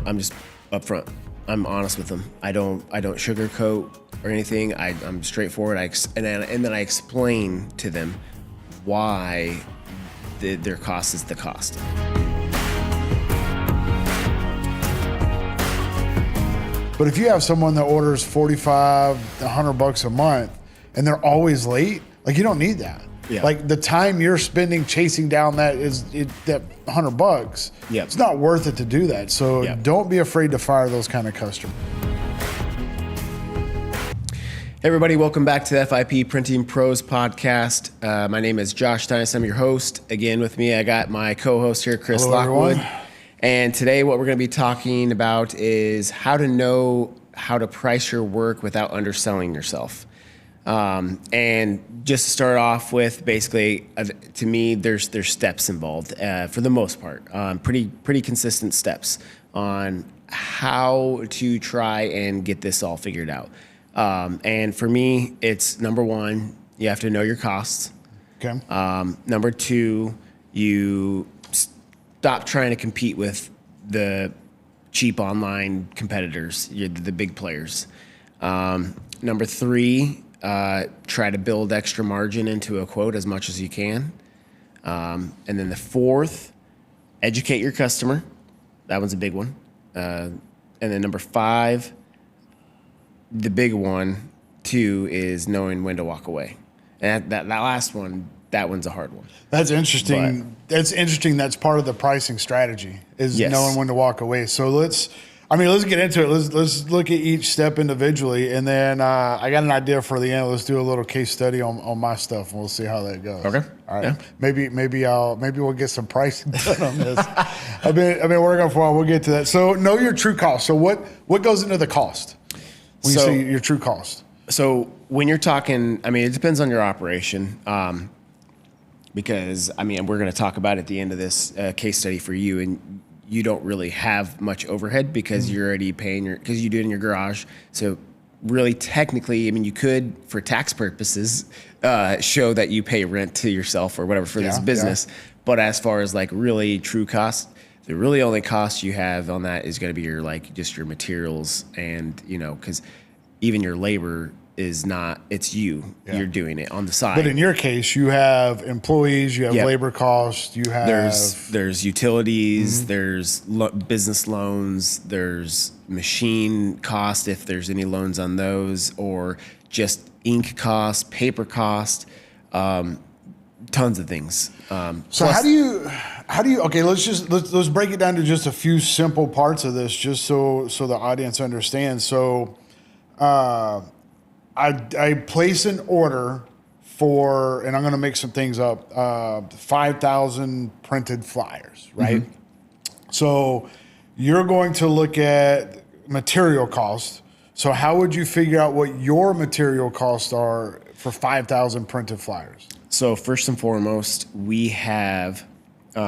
I'm just upfront. I'm honest with them. I don't sugarcoat or anything. I'm straightforward. And then I explain to them why their cost is the cost. But if you have someone that orders $45, $100 a month, and they're always late, like you don't need that. Yeah. Like the time you're spending chasing down that $100, Yep. It's not worth it to do that. So Yep. Don't be afraid to fire those kind of customers. Hey everybody, welcome back to the FIP Printing Pros podcast. My name is Josh Tynes. I'm your host. Again, with me, I got my co-host here, Chris Hello, Lockwood. everyone. And today what we're going to be talking about is how to know how to price your work without underselling yourself. And just to start off with, basically, to me, there's steps involved for the most part. Pretty consistent steps on how to try and get this all figured out. And for me, it's number one, you have to know your costs. Okay. Number two, you stop trying to compete with the cheap online competitors, the big players. Number three, try to build extra margin into a quote as much as you can. And then the fourth, educate your customer. That one's a big one. And then number five, the big one, too, is knowing when to walk away. And that last one, that one's a hard one. That's interesting. That's interesting. That's part of the pricing strategy is Yes. knowing when to walk away. So let's get into it. Let's look at each step individually, and then I got an idea for the end. Let's do a little case study on my stuff, and we'll see how that goes. Okay. All right. Yeah. Maybe we'll get some pricing done on this. I've been working for a while. We'll get to that. So know your true cost. So what goes into the cost when you say your true cost? So when you're talking, it depends on your operation. Because we're going to talk about at the end of this case study for you, and you don't really have much overhead because you're already paying because you do it in your garage. So really, technically, you could, for tax purposes, show that you pay rent to yourself or whatever for this business. Yeah. But as far as like really true cost, the really only cost you have on that is going to be your just your materials, and because even your labor is not, it's you. Yeah. You're doing it on the side. But in your case, you have employees, you have labor costs, you have... There's utilities, there's business loans, there's machine cost if there's any loans on those, or just ink cost, paper cost, tons of things. So how do you, okay, let's break it down to just a few simple parts of this just so the audience understands. So, I place an order for, and I'm going to make some things up, 5,000 printed flyers, right? Mm-hmm. So you're going to look at material costs. So how would you figure out what your material costs are for 5,000 printed flyers? So first and foremost, we have, we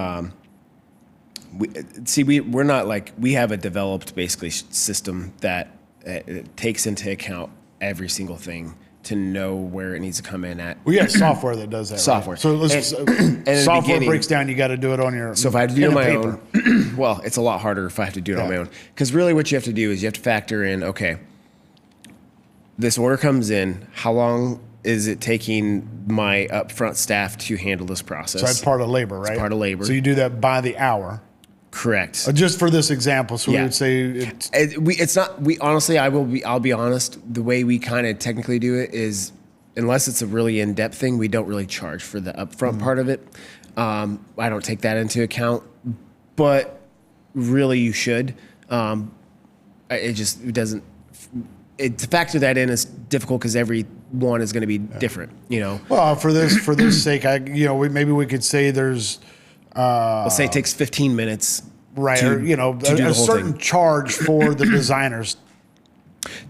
have a developed basically system that takes into account every single thing to know where it needs to come in at. We have software that does that. Software. Right? So software breaks down. You got to do it on your. So if I have to do it on my own, well, it's a lot harder if I have to do it on my own. Because really, what you have to do is you have to factor in. Okay, this order comes in. How long is it taking my upfront staff to handle this process? So that's part of labor, right? It's part of labor. So you do that by the hour. Correct. Just for this example, so we would say it's not. We honestly, I'll be honest. The way we kind of technically do it is, unless it's a really in-depth thing, we don't really charge for the upfront part of it. I don't take that into account, but really, you should. It doesn't. To factor that in is difficult because every one is going to be different. Well, for this sake, maybe we could say there's. Let's say it takes 15 minutes. Right, or a certain charge for the designers.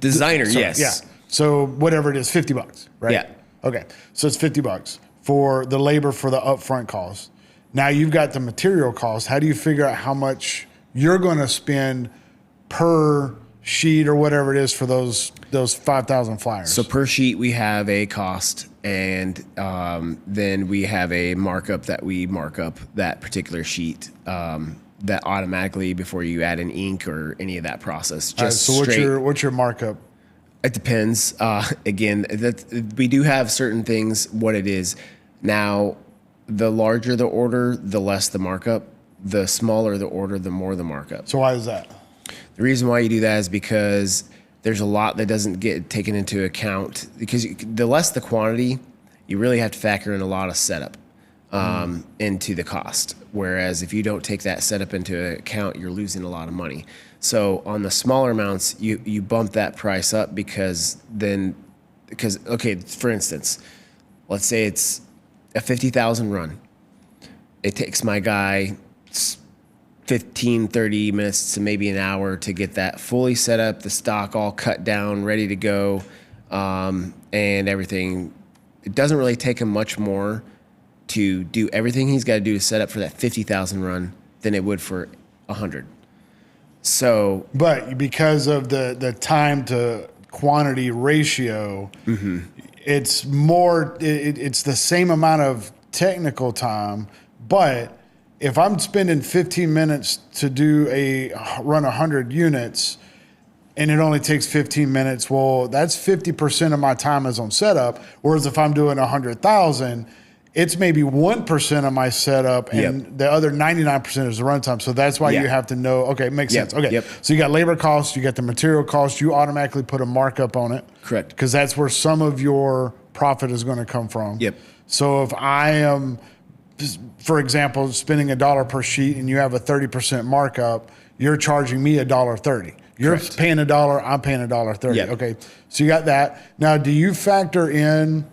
Yes. Yeah. So whatever it is, $50, right? Yeah. Okay. So it's $50 for the labor for the upfront cost. Now you've got the material cost. How do you figure out how much you're going to spend per sheet or whatever it is for those 5,000 flyers? So per sheet we have a cost, and then we have a markup that we mark up that particular sheet that automatically before you add an ink or any of that process. All right, Just so straight. what's your markup? It depends. Again, we do have certain things. What it is now, the larger the order, the less the markup. The smaller the order, the more the markup. So why is that? The reason why you do that is because there's a lot that doesn't get taken into account. Because the less the quantity, you really have to factor in a lot of setup into the cost. Whereas if you don't take that setup into account, you're losing a lot of money. So on the smaller amounts, you bump that price up because okay, for instance, let's say it's a 50,000 run. It takes my guy 15, 30 minutes to maybe an hour to get that fully set up, the stock all cut down, ready to go, and everything. It doesn't really take him much more to do everything he's got to do to set up for that 50,000 run than it would for 100. So, but because of the time to quantity ratio, it's more. It's the same amount of technical time, but if I'm spending 15 minutes to run 100 units, and it only takes 15 minutes, well, that's 50% of my time is on setup. Whereas if I'm doing 100,000, it's maybe 1% of my setup, and the other 99% is the runtime. So that's why you have to know. Okay, it makes sense. Okay, so you got labor costs, you got the material costs. You automatically put a markup on it, correct? Because that's where some of your profit is going to come from. So if I am, for example, spending $1 per sheet, and you have a 30% markup, you're charging me $1.30. You're paying $1, I'm paying $1.30. Okay, so you got that. Now, do you factor in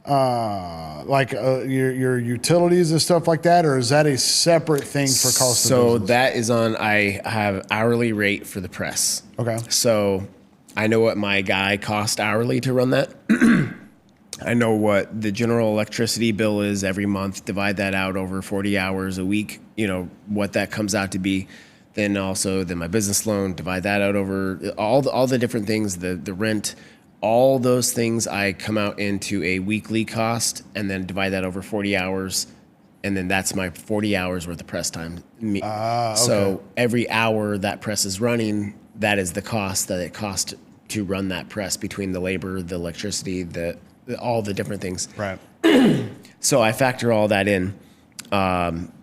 your utilities and stuff like that, or is that a separate thing for cost of business? So that is I have hourly rate for the press. Okay. So I know what my guy cost hourly to run that. I know what the general electricity bill is every month. Divide that out over 40 hours a week. You know what that comes out to be. Then my business loan. Divide that out over all the different things. The rent. All those things I come out into a weekly cost, and then divide that over 40 hours, and then that's my 40 hours worth of press time. Okay. So every hour that press is running, that is the cost that it costs to run that press, between the labor, the electricity, all the different things. Right. So I factor all that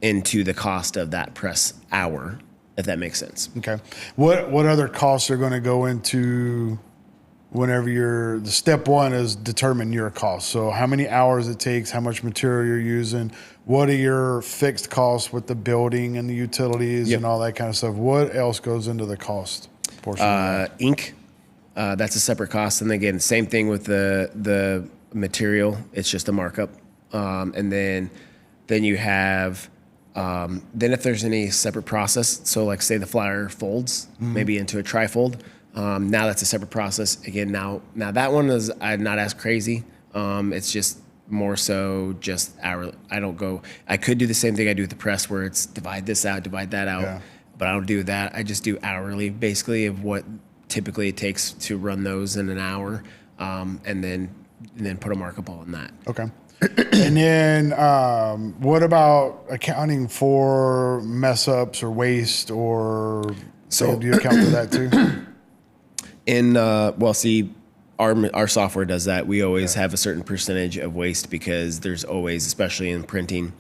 into the cost of that press hour, if that makes sense. Okay. What other costs are going to go into whenever the step one is determine your cost? So how many hours it takes, how much material you're using, what are your fixed costs with the building and the utilities and all that kind of stuff? What else goes into the cost portion? Ink. That's a separate cost. And again, same thing with the material. It's just a markup. And then you have, then if there's any separate process, so like say the flyer folds maybe into a trifold, now that's a separate process. Again, now that one is not as crazy. It's just more so just hourly. I could do the same thing I do with the press, where it's divide this out, divide that out, but I don't do that. I just do hourly, basically, of what typically it takes to run those in an hour, and then put a markup on that. Okay. And then what about accounting for mess ups or waste, or do you account for that too? Our software does that. We always have a certain percentage of waste, because there's always, especially in printing,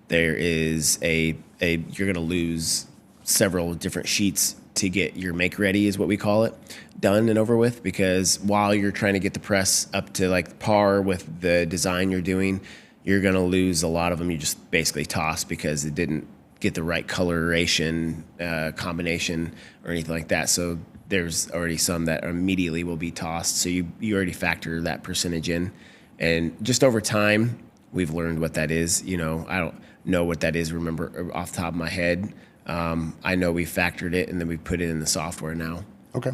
there is you're going to lose several different sheets to get your make ready, is what we call it, done and over with. Because while you're trying to get the press up to like par with the design you're doing, you're going to lose a lot of them. You just basically toss because it didn't get the right coloration combination or anything like that. So there's already some that immediately will be tossed. So you already factor that percentage in. And just over time, we've learned what that is. I don't know what that is, remember, off the top of my head. I know we factored it, and then we put it in the software now. Okay.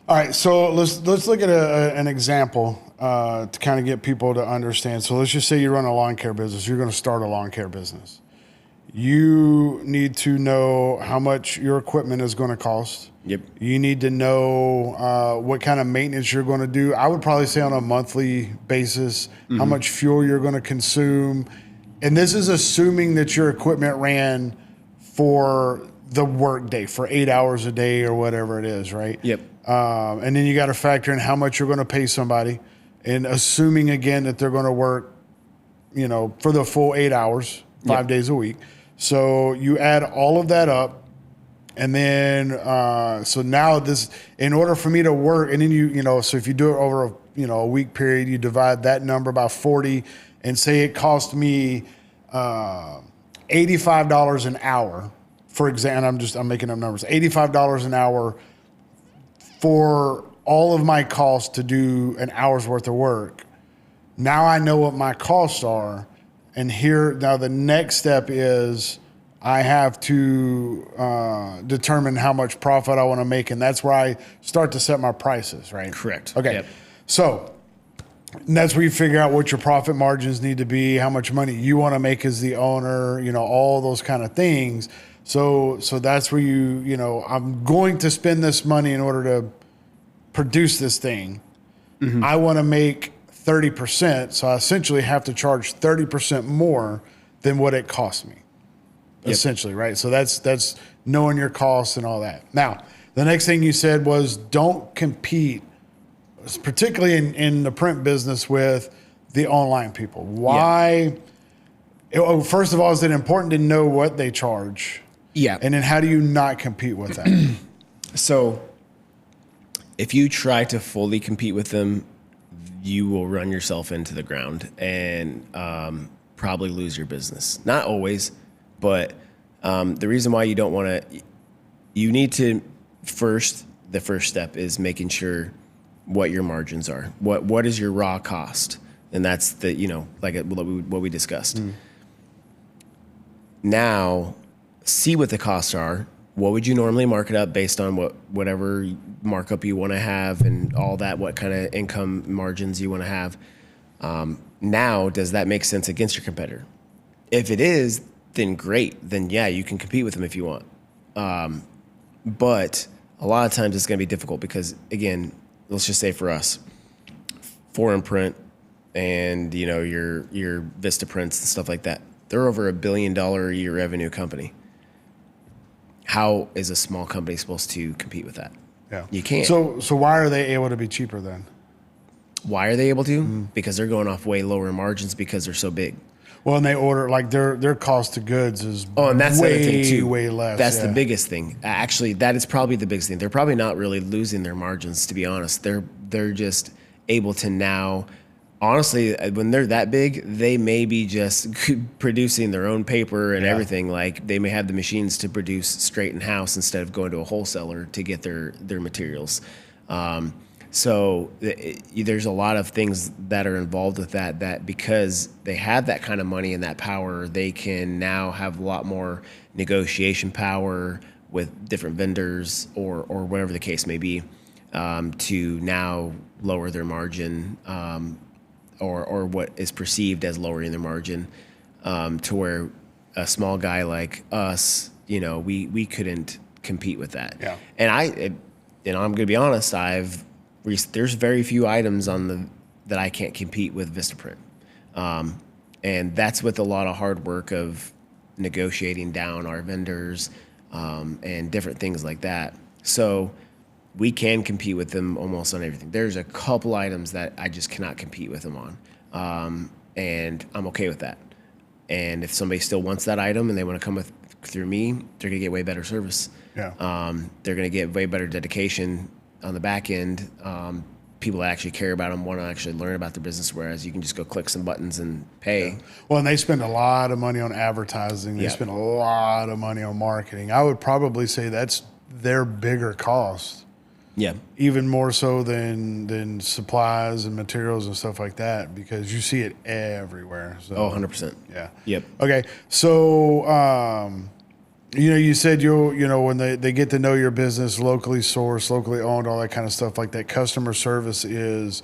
All right. So let's look at an example to kind of get people to understand. So let's just say you run a lawn care business. You're going to start a lawn care business. You need to know how much your equipment is going to cost. Yep. You need to know what kind of maintenance you're going to do. I would probably say on a monthly basis, how much fuel you're going to consume. And this is assuming that your equipment ran for the work day for 8 hours a day or whatever it is, right? Yep. And then you got to factor in how much you're going to pay somebody, and assuming again that they're going to work, for the full 8 hours, 5 days a week. So you add all of that up, and then so now this, in order for me to work, and then so if you do it over a week period, you divide that number by 40, and say it cost me $85 an hour, for example. I'm making up numbers. $85 an hour for all of my costs to do an hour's worth of work. Now I know what my costs are, and now the next step is I have to determine how much profit I want to make, and that's where I start to set my prices, right? Correct. Okay. Yep. So that's where you figure out what your profit margins need to be, how much money you want to make as the owner, all those kind of things. So that's where I'm going to spend this money in order to produce this thing. Mm-hmm. I want to make 30%, so I essentially have to charge 30% more than what it cost me. Yep. Essentially, right? So that's knowing your costs and all that. Now, the next thing you said was don't compete, particularly in the print business, with the online people. Why? Yeah. First of all, is it important to know what they charge? Yeah. And then how do you not compete with that? So if you try to fully compete with them, you will run yourself into the ground and probably lose your business. Not always, but the reason why you don't want to, you need to the first step is making sure what your margins are. What is your raw cost? And that's what we discussed. Mm. Now, see what the costs are. What would you normally mark it up based on whatever markup you want to have and all that, what kind of income margins you want to have. Now, does that make sense against your competitor? If it is, then great. Then yeah, you can compete with them if you want. But a lot of times it's going to be difficult because, again, let's just say for us, foreign print and your Vista prints and stuff like that, they're over $1 billion a year revenue company. How is a small company supposed to compete with that? Yeah, you can't. So why are they able to be cheaper then? Why are they able to? Mm. Because they're going off way lower margins because they're so big. Well, and they order their cost of goods is and that's the other thing too. Way less. That's the biggest thing. Actually, that is probably the biggest thing. They're probably not really losing their margins, to be honest. They're just able to now. Honestly, when they're that big, they may be just producing their own paper and everything. Like they may have the machines to produce straight in house instead of going to a wholesaler to get their materials. So there's a lot of things that are involved with that because they have that kind of money and that power, they can now have a lot more negotiation power with different vendors or whatever the case may be, to now lower their margin, or what is perceived as lowering their margin, to where a small guy like us, we couldn't compete with that. Yeah. And I'm going to be honest, there's very few items that I can't compete with Vistaprint. And that's with a lot of hard work of negotiating down our vendors, and different things like that. So we can compete with them almost on everything. There's a couple items that I just cannot compete with them on. And I'm okay with that. And if somebody still wants that item and they want to come through me, they're going to get way better service. Yeah. They're going to get way better dedication on the back end. People that actually care about them want to actually learn about the business, whereas you can just go click some buttons and pay. Yeah. Well, and they spend a lot of money on advertising. They spend a lot of money on marketing. I would probably say that's their bigger cost. Yeah. Even more so than supplies and materials and stuff like that, because you see it everywhere. So, 100%. Yeah. Yep. Okay. So, you said when they get to know your business, locally sourced, locally owned, all that kind of stuff like that, customer service is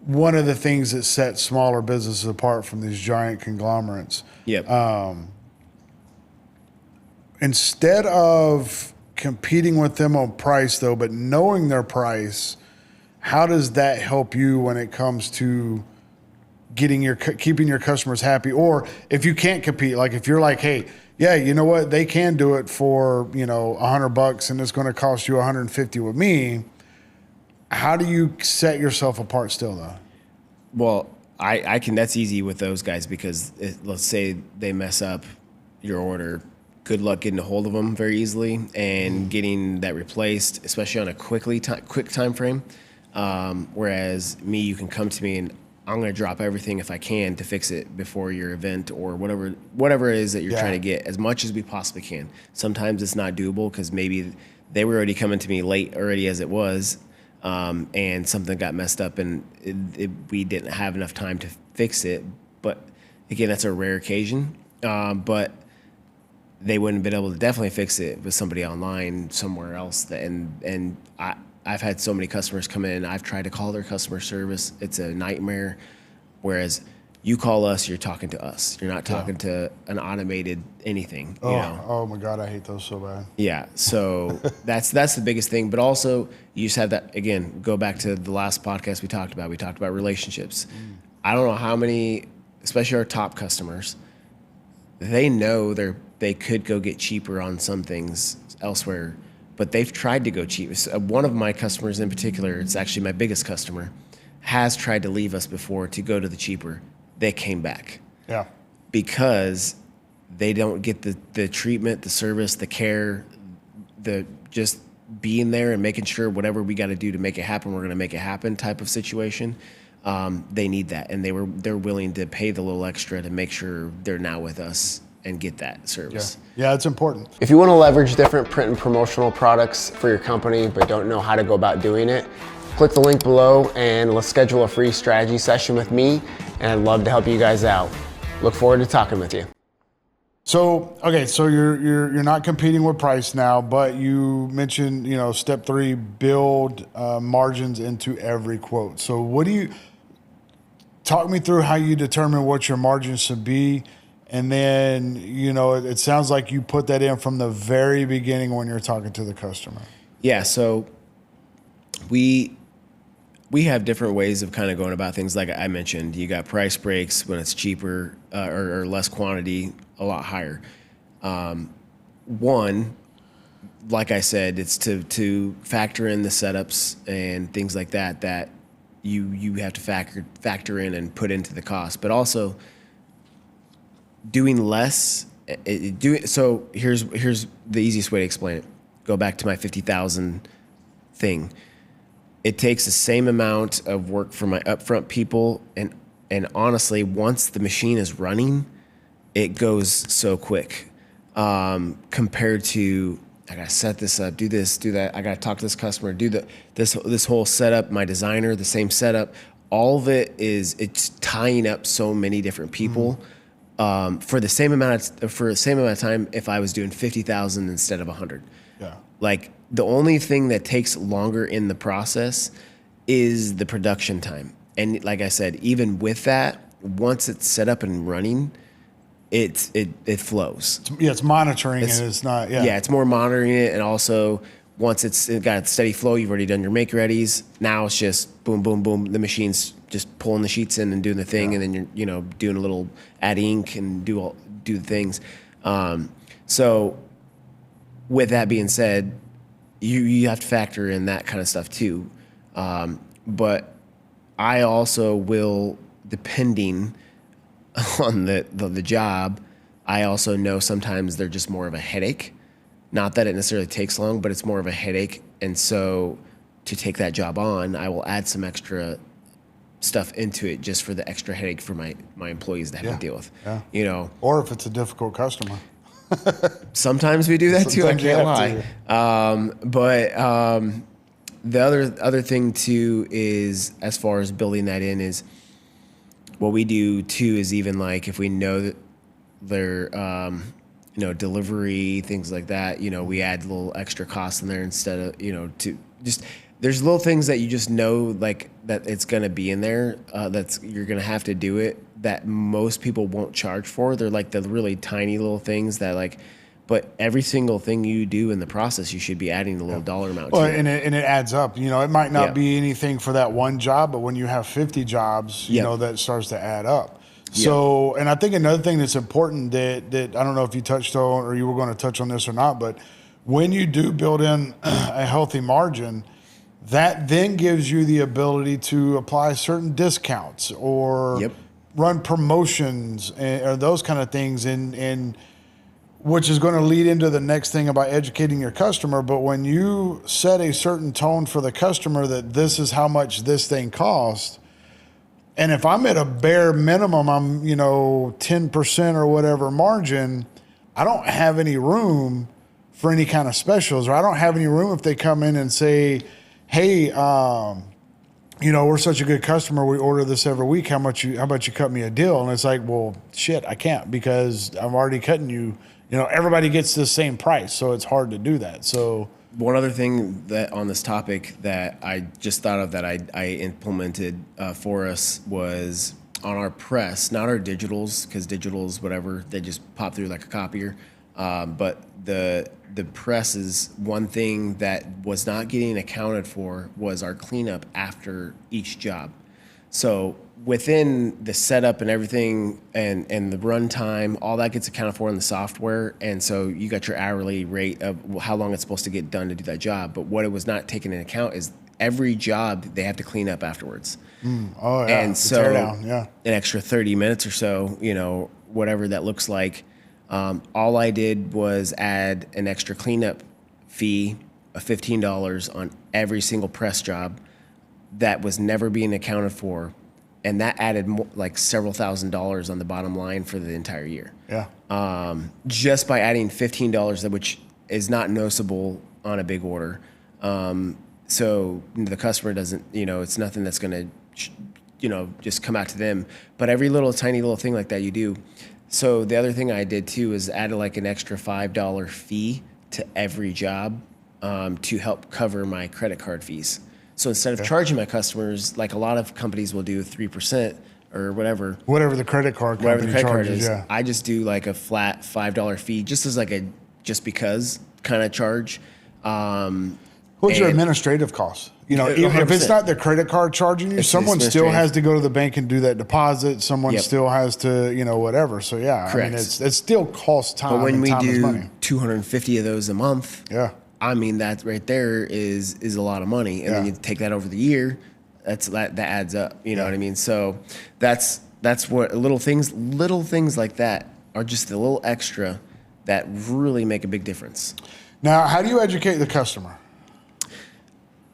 one of the things that sets smaller businesses apart from these giant conglomerates. Yep. Instead of competing with them on price, though, but knowing their price, how does that help you when it comes to keeping your customers happy. Or if you can't compete, like if you're like, hey, yeah, you know what, they can do it for, $100 and it's going to cost you 150 with me. How do you set yourself apart still though? Well, I can. That's easy with those guys because let's say they mess up your order. Good luck getting a hold of them very easily and getting that replaced, especially on a quick time frame. Whereas me, you can come to me and I'm going to drop everything if I can to fix it before your event or whatever it is that you're trying to get, as much as we possibly can. Sometimes it's not doable because maybe they were already coming to me late already as it was. And something got messed up and we didn't have enough time to fix it. But again, that's a rare occasion. But they wouldn't have been able to definitely fix it with somebody online somewhere else. I've had so many customers come in. I've tried to call their customer service. It's a nightmare. Whereas you call us, you're talking to us. You're not talking to an automated anything. Oh my God, I hate those so bad. Yeah, so that's the biggest thing. But also, you just have that, again, go back to the last podcast we talked about. We talked about relationships. I don't know how many, especially our top customers, they know they could go get cheaper on some things elsewhere, but they've tried to go cheap. One of my customers in particular, it's actually my biggest customer, has tried to leave us before to go to the cheaper. They came back. Yeah. Because they don't get the treatment, the service, the care, the just being there and making sure whatever we got to do to make it happen, we're going to make it happen type of situation. They need that, and they're willing to pay the little extra to make sure they're now with us and get that service. Yeah, it's important. If you want to leverage different print and promotional products for your company but don't know how to go about doing it, click the link below and let's schedule a free strategy session with me, and I'd love to help you guys out. Look forward to talking with you. So, okay, so you're not competing with price now, but you mentioned, step 3, build margins into every quote. So talk me through how you determine what your margins should be. And then, it sounds like you put that in from the very beginning when you're talking to the customer. Yeah, so we have different ways of kind of going about things. Like I mentioned, you got price breaks when it's cheaper or less quantity, a lot higher. One, like I said, it's to factor in the setups and things like that you have to factor in and put into the cost, but also doing less. So here's the easiest way to explain it. Go back to my 50,000 thing. It takes the same amount of work for my upfront people, and honestly, once the machine is running, it goes so quick compared to I gotta set this up, do this, do that. I gotta talk to this customer, do this whole setup. My designer, the same setup. All of it's tying up so many different people for the same amount of time. If I was doing 50,000 instead of 100, like the only thing that takes longer in the process is the production time. And like I said, even with that, once it's set up and running, it flows. It's monitoring and it's not. Yeah, it's more monitoring it, and also once it's got a steady flow, you've already done your make readies. Now it's just boom, boom, boom. The machine's just pulling the sheets in and doing the thing, and then you're doing a little add ink and do the things. So with that being said, you have to factor in that kind of stuff too. But I also will, depending on the job, I also know sometimes they're just more of a headache. Not that it necessarily takes long, but it's more of a headache. And so to take that job on, I will add some extra stuff into it just for the extra headache for my employees to have to deal with. Yeah. Or if it's a difficult customer. Sometimes we do that too, I can't lie. But the other thing too is, as far as building that in, is what we do too is even like if we know that they're delivery, things like that, we add a little extra cost in there instead of to just, there's little things that you just know, like that it's going to be in there, you're going to have to do it, that most people won't charge for. They're like the really tiny little things that, like, but every single thing you do in the process, you should be adding a little dollar amount Well, to it. and it adds up. You know, it might not Yeah. be anything for that one job, but when you have 50 jobs, you Yep. know, that starts to add up. So, and I think another thing that's important that I don't know if you touched on or you were going to touch on this or not, but when you do build in a healthy margin, that then gives you the ability to apply certain discounts or Yep. run promotions or those kind of things, and which is going to lead into the next thing about educating your customer. But when you set a certain tone for the customer that this is how much this thing costs, and if I'm at a bare minimum, I'm, 10% or whatever margin, I don't have any room for any kind of specials, or I don't have any room if they come in and say, hey, we're such a good customer, we order this every week, how about you cut me a deal? And it's like, well, shit, I can't, because I'm already cutting you. Everybody gets the same price, so it's hard to do that. So One other thing that on this topic that I just thought of that I implemented for us was on our press, not our digitals, because digitals, whatever, they just pop through like a copier. But the press is one thing that was not getting accounted for was our cleanup after each job. So within the setup and everything and the runtime, all that gets accounted for in the software. And so you got your hourly rate of how long it's supposed to get done to do that job. But what it was not taken into account is every job they have to clean up afterwards. Oh, yeah. And the so teardown, yeah. an extra 30 minutes or so, whatever that looks like. All I did was add an extra cleanup fee of $15 on every single press job that was never being accounted for. And that added like several $1,000s on the bottom line for the entire year. Yeah. Just by adding $15, which is not noticeable on a big order. So the customer doesn't, it's nothing that's going to, just come out to them. But every tiny little thing like that you do. So the other thing I did too is added like an extra $5 fee to every job to help cover my credit card fees. So instead of charging my customers, like a lot of companies will do 3% or whatever. Whatever the credit card company charges, yeah. I just do like a flat $5 fee, just as like a just because kind of charge. What's your administrative costs? Even if it's 100%. not the credit card charging you, someone still has to go to the bank and do that deposit. Someone still has to, whatever. So yeah, Correct. I mean, it still costs time. But when and we time is do money. 250 of those a month, Yeah. I mean that right there is a lot of money, and then you take that over the year, that adds up. You know what I mean? So that's what little things like that are just a little extra that really make a big difference. Now, how do you educate the customer?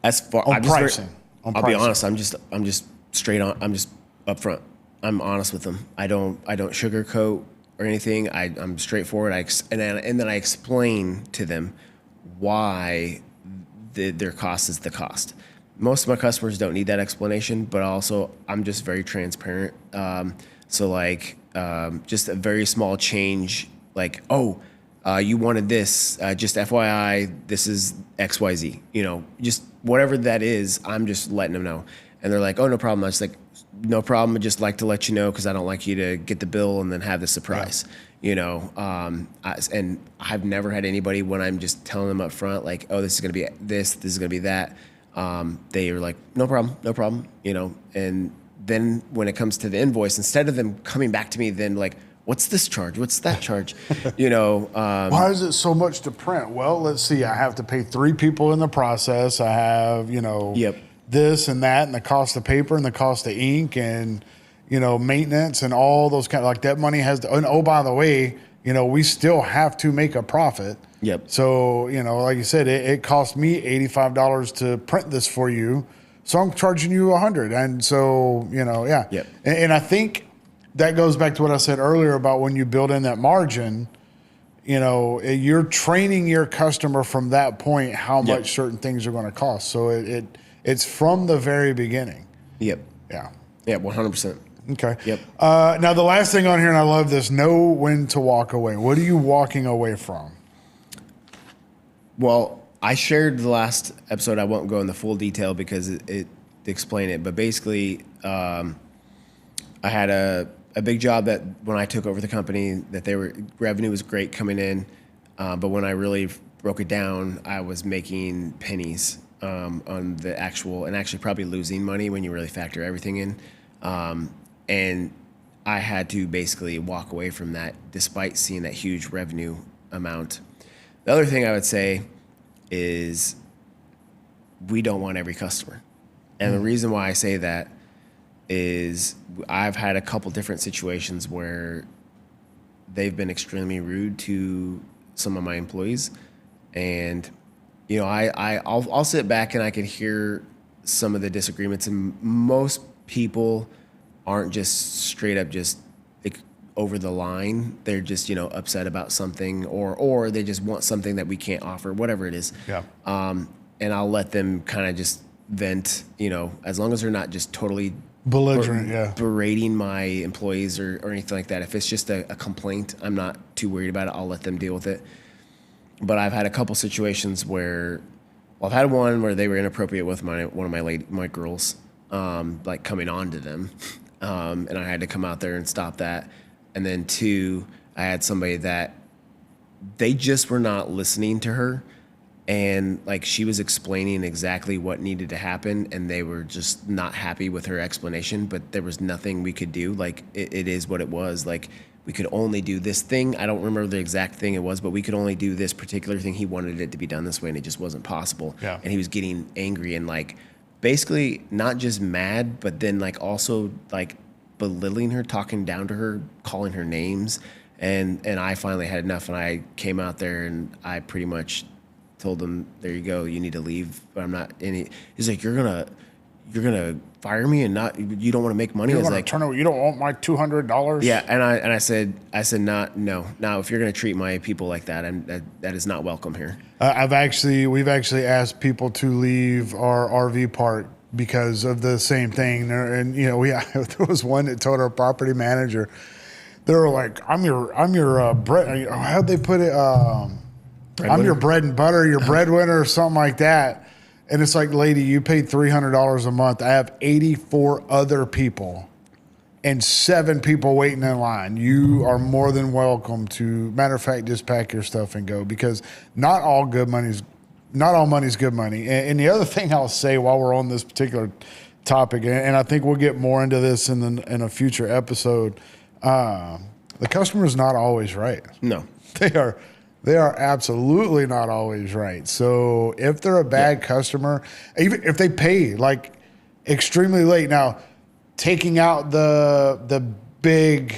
As far On pricing. I'll be honest. I'm just straight on. I'm just upfront. I'm honest with them. I don't sugarcoat or anything. I'm straightforward. And then I explain to them why their cost is the cost. Most of my customers don't need that explanation, but also I'm just very transparent. So like just a very small change, like you wanted this, just FYI, this is XYZ. Just whatever that is, I'm just letting them know. And they're like, oh, no problem. I was like, no problem. I just like to let you know because I don't like you to get the bill and then have the surprise. And I've never had anybody when I'm just telling them up front, like, oh, this is going to be this is going to be that. They are like, no problem. And then when it comes to the invoice, instead of them coming back to me, then like, what's this charge? What's that charge? Why is it so much to print? Well, let's see. I have to pay 3 people in the process. I have, this and that, and the cost of paper and the cost of ink and, maintenance and all those kind of like that money has to, and oh, by the way, we still have to make a profit. Yep. So, like you said, it cost me $85 to print this for you. So I'm charging you $100. And so, yeah. Yep. And I think that goes back to what I said earlier about when you build in that margin, you're training your customer from that point how much certain things are going to cost. So it's from the very beginning. Yep. Yeah. Yeah, 100%. Okay. Yep. Now, the last thing on here, and I love this, know when to walk away. What are you walking away from? Well, I shared the last episode. I won't go into full detail because it explained it. But basically, I had a big job that when I took over the company, that revenue was great coming in. But when I really broke it down, I was making pennies on the actual, and actually probably losing money when you really factor everything in. And I had to basically walk away from that despite seeing that huge revenue amount. The other thing I would say is we don't want every customer. And the reason why I say that is I've had a couple different situations where they've been extremely rude to some of my employees. And, you know, I'll sit back and I can hear some of the disagreements, and most people aren't just straight up just over the line. They're just, you know, upset about something, or they just want something that we can't offer, whatever it is. Yeah. And I'll let them kind of just vent, you know, as long as they're not just totally Belligerent, berating my employees or anything like that. If it's just a complaint, I'm not too worried about it. I'll let them deal with it. But I've had a couple situations where, well, I've had one where they were inappropriate with one of my girls, like coming on to them, and I had to come out there and stop that. And then two, I had somebody that they just were not listening to her. And like she was explaining exactly what needed to happen, and they were just not happy with her explanation, but there was nothing we could do. Like it is what it was. Like we could only do this thing. I don't remember the exact thing it was, but we could only do this particular thing. He wanted it to be done this way, and it just wasn't possible. Yeah. And he was getting angry and like basically not just mad, but then like also like belittling her, talking down to her, calling her names. And I finally had enough, and I came out there and I pretty much told him, there you go, you need to leave. But I'm not any. He's like, you're gonna fire me and not, you don't want to make money. You I was want like, to turn over, you don't want my $200? yeah. And I said no. Now if you're gonna treat my people like that, that is not welcome here. We've actually asked people to leave our RV park because of the same thing. And you know, there was one that told our property manager, they were like, I'm your bread. How'd they put it? I'm your bread and butter, your breadwinner, or something like that. And it's like, lady, you paid $300 a month. I have 84 other people and 7 people waiting in line. You are more than welcome to, matter of fact, just pack your stuff and go, because not all money's good money. And the other thing I'll say while we're on this particular topic, and I think we'll get more into this in a future episode, the customer is not always right. No, They are absolutely not always right. So if they're a bad customer, even if they pay like extremely late, now taking out the big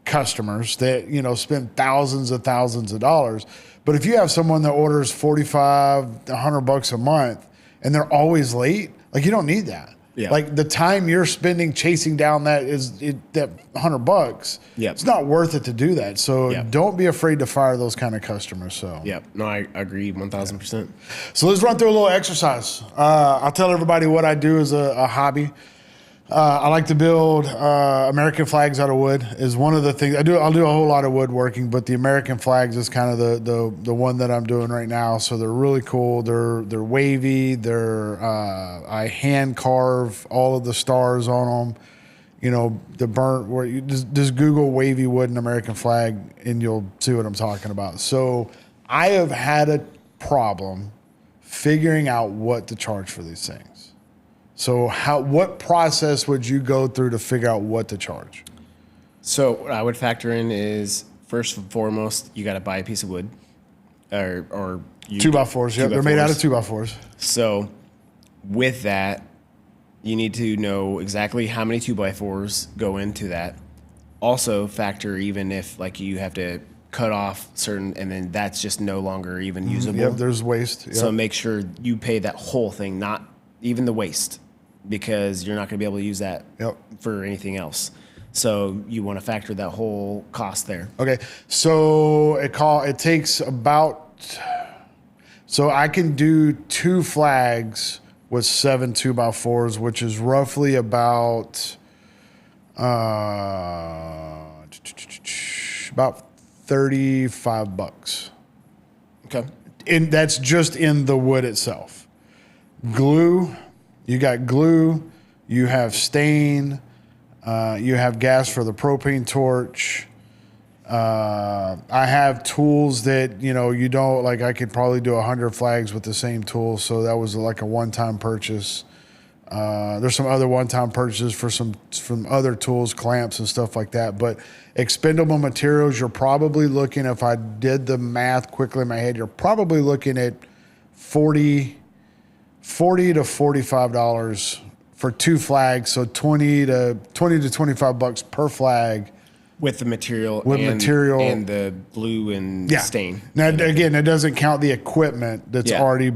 customers that, you know, spend thousands of dollars, but if you have someone that orders $45, $100 a month and they're always late, like you don't need that. Yeah. Like the time you're spending chasing down that $100, Yep. It's not worth it to do that. So Yep. don't be afraid to fire those kind of customers. So yeah, no, I agree 1,000%. So let's run through a little exercise. I'll tell everybody what I do as a hobby. I like to build American flags out of wood. Is one of the things I do. I'll do a whole lot of woodworking, but the American flags is kind of the one that I'm doing right now. So they're really cool. They're wavy. I hand carve all of the stars on them. You know, the burnt where you just Google wavy wood and American flag, and you'll see what I'm talking about. So I have had a problem figuring out what to charge for these things. So what process would you go through to figure out what to charge? So what I would factor in is, first and foremost, you got to buy a piece of wood, or 2x4s. Yep, they're made out of 2x4s. So with that, you need to know exactly how many 2x4s go into that. Also factor even if like you have to cut off certain, and then that's just no longer even usable. Yep, there's waste. Yep. So make sure you pay that whole thing, not even the waste, because you're not going to be able to use that for anything else. So you want to factor that whole cost there. Okay, so it takes about, so I can do 2 flags with 7 2x4s, which is roughly about $35. Okay. And that's just in the wood itself. Glue, you got glue, you have stain, you have gas for the propane torch, I have tools that, you don't like, I could probably do 100 flags with the same tool. So that was like a one-time purchase. There's some other one-time purchases from other tools, clamps and stuff like that. But expendable materials, you're probably looking, if I did the math quickly in my head, you're probably looking at $40 to $45 for 2 flags. So 20 to $25 per flag. With the material, and the glue and stain. Now again, it doesn't count the equipment that's already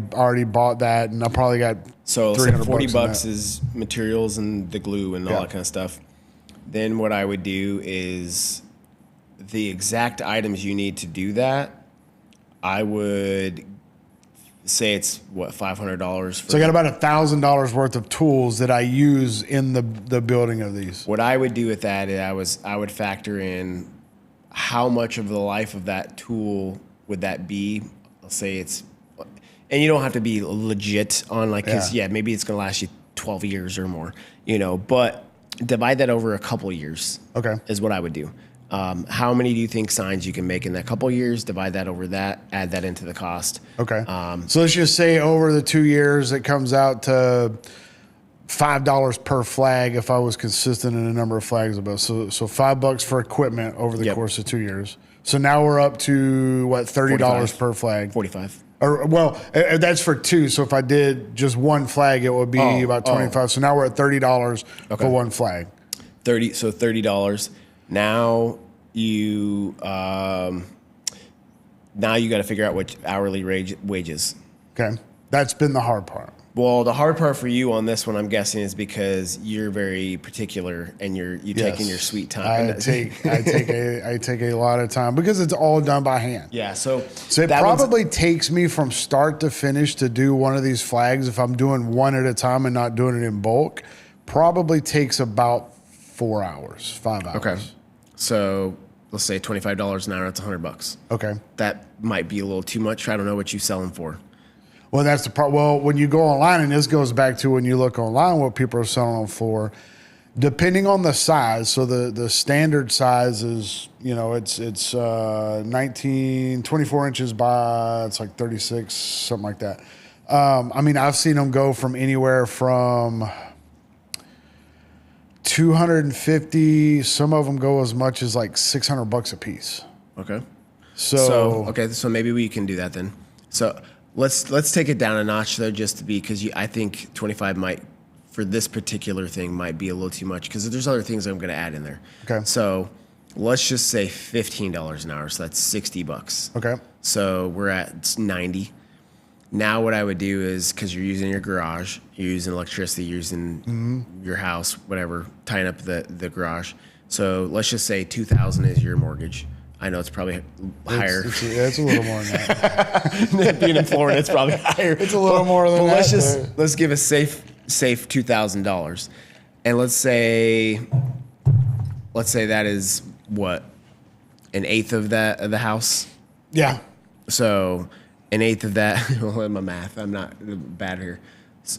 bought that, and I probably got so $40 is materials and the glue and all that kind of stuff. Then what I would do is the exact items you need to do that. I would say it's what, $500. So I got about $1,000 worth of tools that I use in the building of these. What I would do with that is I would factor in how much of the life of that tool would that be. I'll say it's, and you don't have to be legit on like, cause maybe it's going to last you 12 years or more, but divide that over a couple years. Okay. Is what I would do. How many do you think signs you can make in that couple years? Divide that over that, add that into the cost. Okay. So let's just say over the 2 years, it comes out to $5 per flag if I was consistent in the number of flags above. So $5 for equipment over the course of 2 years. So now we're up to what, $30 $45. per flag? 45. Or well, that's for 2. So if I did just 1 flag, it would be about 25. So now we're at $30 for 1 flag. $30. Now you got to figure out what hourly wages. Okay, that's been the hard part. Well, the hard part for you on this one, I'm guessing, is because you're very particular and you take in your sweet time. I take a lot of time because it's all done by hand. Yeah, so it probably takes me from start to finish to do one of these flags. If I'm doing one at a time and not doing it in bulk, probably takes about 4 hours, 5 hours. Okay, so let's say $25 an hour. That's $100. Okay, that might be a little too much. I don't know what you sell them for. Well, that's the part. Well, when you go online, and this goes back to when you look online, what people are selling them for, depending on the size. So the standard size is, it's 24 inches by, it's like 36, something like that. I've seen them go from anywhere from 250. Some of them go as much as like $600 a piece. Okay. So maybe we can do that then. So let's take it down a notch though, just to be, because I think 25 might, for this particular thing, might be a little too much because there's other things I'm going to add in there. Okay. So let's just say $15 an hour. So that's $60. Okay. So we're at 90. Now what I would do is, because you're using your garage, you're using electricity, you're using your house, whatever, tying up the garage. So let's just say $2,000 is your mortgage. I know it's probably higher. It's a little more than that. Being in Florida, it's probably higher. It's a little more than that. Let's give a safe $2,000, and let's say that is what, an eighth of the house. Yeah. So an eighth of that. Well, my math, I'm not bad here.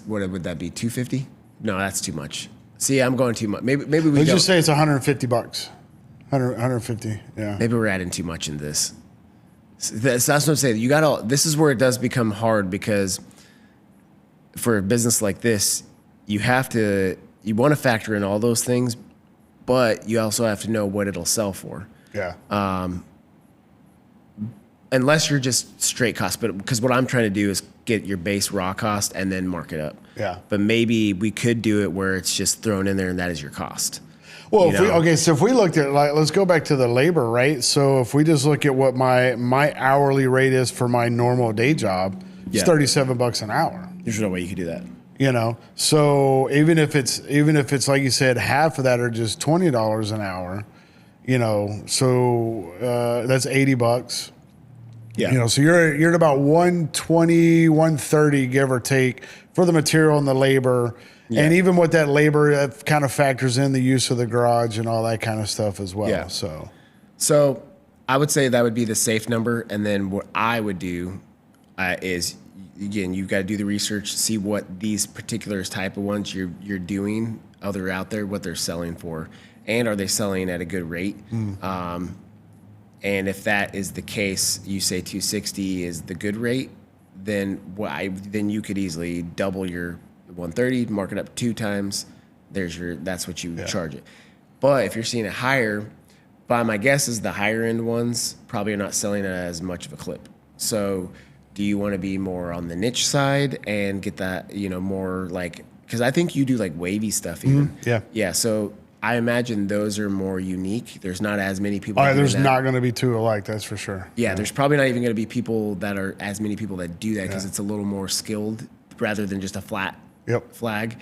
What would that be? 250? No, that's too much. See, I'm going too much. Maybe we. Let's just say it's $150. 150. Yeah. Maybe we're adding too much in this. That's what I'm saying. This is where it does become hard, because for a business like this, you want to factor in all those things, but you also have to know what it'll sell for. Yeah. Unless you're just straight cost, but because what I'm trying to do is get your base raw cost and then mark it up. Yeah. But maybe we could do it where it's just thrown in there and that is your cost. Well, if we looked at, like, let's go back to the labor, right? So if we just look at what my hourly rate is for my normal day job, it's $37 an hour. There's no way you could do that. So even if it's like you said, half of that are just $20 an hour, so that's $80. Yeah. So you're at about 120, 130, give or take, for the material and the labor. Yeah. And even with that labor, that kind of factors in the use of the garage and all that kind of stuff as well. Yeah. So I would say that would be the safe number. And then what I would do is, again, you've got to do the research, see what these particular type of ones you're doing, other out there, what they're selling for, and are they selling at a good rate? And if that is the case, you say 260 is the good rate, then then you could easily double your 130, mark it up 2 times. That's what you charge it. But if you're seeing it higher, by my guess is the higher end ones probably are not selling at as much of a clip. So do you want to be more on the niche side and get that, more like, because I think you do like wavy stuff even. Mm-hmm. Yeah. Yeah. So I imagine those are more unique. There's not as many people. All right, there's not going to be 2 alike, that's for sure. Yeah, there's probably not even going to be as many people that do that because it's a little more skilled rather than just a flat flag.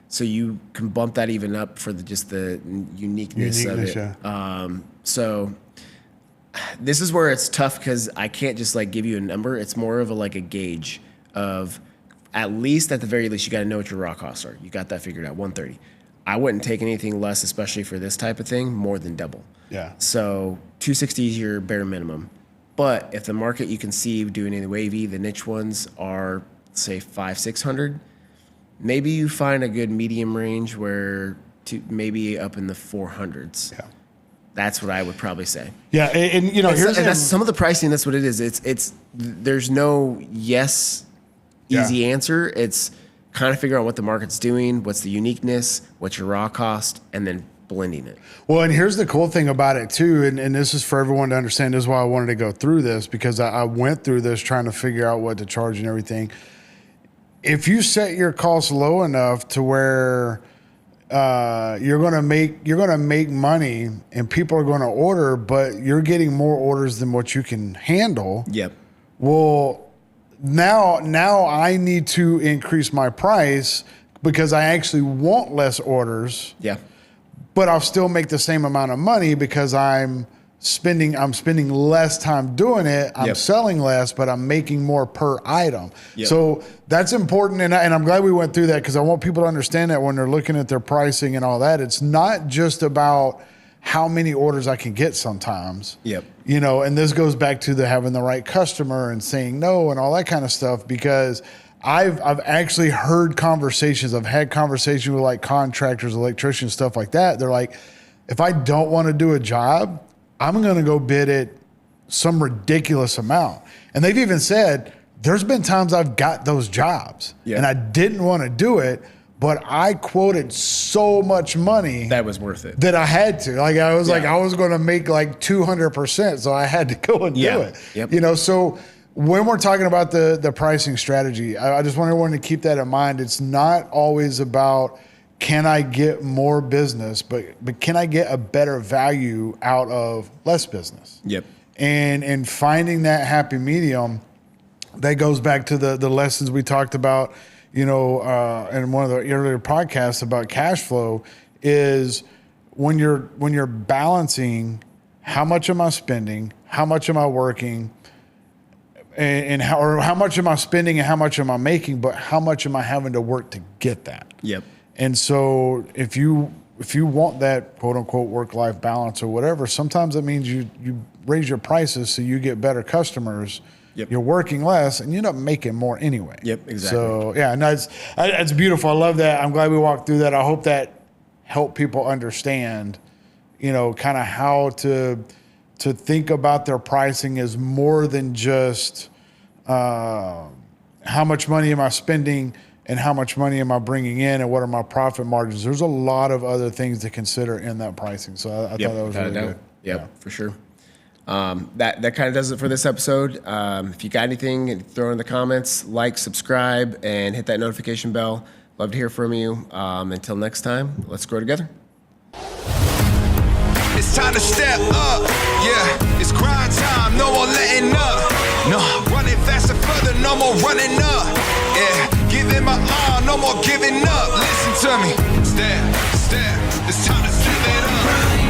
So you can bump that even up for just the uniqueness of it. Yeah. So this is where it's tough because I can't just like give you a number. It's more of a gauge of at the very least, you got to know what your raw costs are. You got that figured out, 130. I wouldn't take anything less, especially for this type of thing, more than double. Yeah. So 260 is your bare minimum. But if the market you can see doing any wavy, the niche ones are say 500-600, maybe you find a good medium range where maybe up in the 400s. Yeah. That's what I would probably say. Yeah, and that's some of the pricing. That's what it is. It's there's no easy answer. It's kind of figure out what the market's doing, what's the uniqueness, what's your raw cost, and then blending it. Well, and here's the cool thing about it too, and this is for everyone to understand. This is why I wanted to go through this, because I went through this trying to figure out what to charge and everything. If you set your costs low enough to where you're gonna make money and people are gonna order, but you're getting more orders than what you can handle. Yep. Well, now I need to increase my price because I actually want less orders. Yeah. But I'll still make the same amount of money because I'm spending less time doing it. I'm selling less, but I'm making more per item. Yep. So that's important. And I'm glad we went through that because I want people to understand that when they're looking at their pricing and all that, it's not just about how many orders I can get sometimes. Yep. And this goes back to having the right customer and saying no and all that kind of stuff, because I've actually heard conversations. I've had conversations with like contractors, electricians, stuff like that. They're like, if I don't want to do a job, I'm going to go bid at some ridiculous amount. And they've even said, there's been times I've got those jobs and I didn't want to do it, but I quoted so much money that was worth it, that I had to. Like I was I was going to make like 200%, so I had to go and do it. Yep. So when we're talking about the pricing strategy, I just want everyone to keep that in mind. It's not always about can I get more business, but can I get a better value out of less business? Yep. And finding that happy medium, that goes back to the lessons we talked about, in one of the earlier podcasts about cash flow, is when you're balancing how much am I spending, how much am I working, and how much am I spending and how much am I making, but how much am I having to work to get that? Yep. And so if you want that quote unquote work-life balance or whatever, sometimes that means you raise your prices so you get better customers. Yep. You're working less and you end up making more anyway. Yep, exactly. So yeah, no, it's beautiful. I love that. I'm glad we walked through that. I hope that helped people understand, kind of how to think about their pricing as more than just how much money am I spending and how much money am I bringing in and what are my profit margins. There's a lot of other things to consider in that pricing. So I thought that was really good. Yep, for sure. That kind of does it for this episode. If you got anything, throw it in the comments, like, subscribe, and hit that notification bell. Love to hear from you. Until next time, let's grow together. It's time to step up, yeah. It's grind time, no more letting up. No, running faster, further, no more running up. Yeah, giving my all, no more giving up. Listen to me, step, it's time to step it up.